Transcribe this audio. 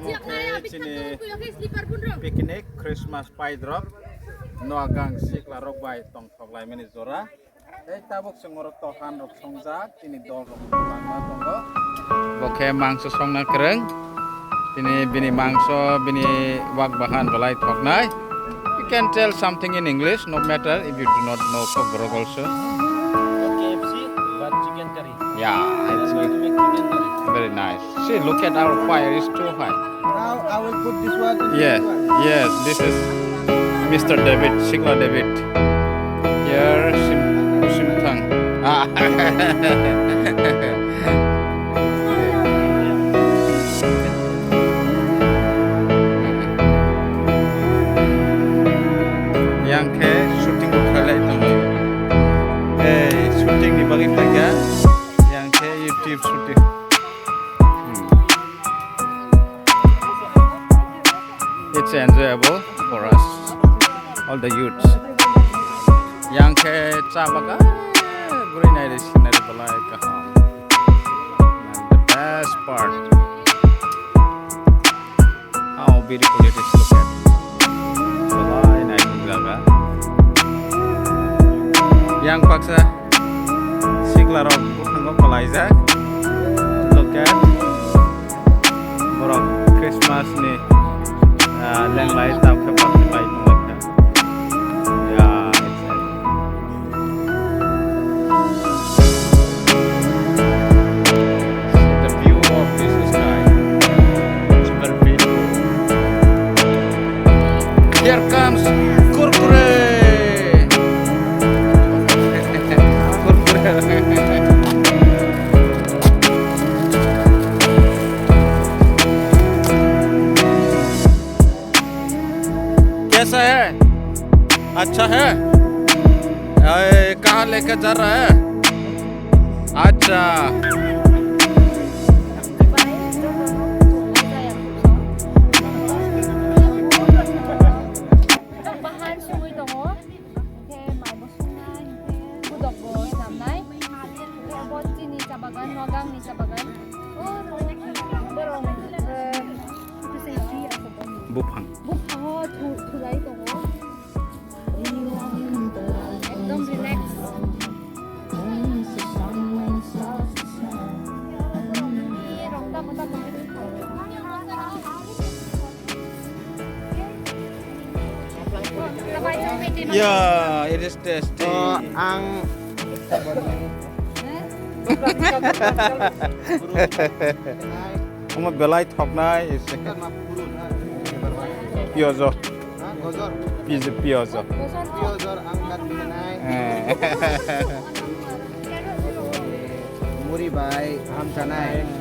Sini picnic Christmas pie drop Noagang sikla rok bai tong thoklai mani jora tabuk sengorok tohan rok songjak tini dol rok langma tongo bokhe mangso songna kereng tini bini mangso bini wak bahan balai thoknai. You can tell something in English, no matter if you do not know Kogrok also. KFC, but chicken curry. Yeah, it's good. Very nice. See, look at our fire, it's too high. Now I will put this one in Yes, this one. yes, this is Mr. David, Sigla David. Here, Simthang. Yang ke shooting ukhale tongo. Shooting di bagi paga. Yang ke YouTube shooting. It's enjoyable for us, all the youths. Yang ke cabaga, green area scenery balai kaham. And the best part, how beautiful it is. Look at, balai naik jaga. Yang paksa, sigla rok bukango balai jak. Look at, borok Christmas ni. Leng lai tau ke pati bai tong ka. Yeah, the view of this sky. It's very beautiful. Here comes Kurkure. कैसा है? अच्छा है? कहाँ लेकर जा रहा है? अच्छा Bupang. एकदम relax Yeah, it is tasty. Ang Uma belai thoknai is piozo. gozor, Piozo. gozor angkat nanai. Muri bai, ham sanai.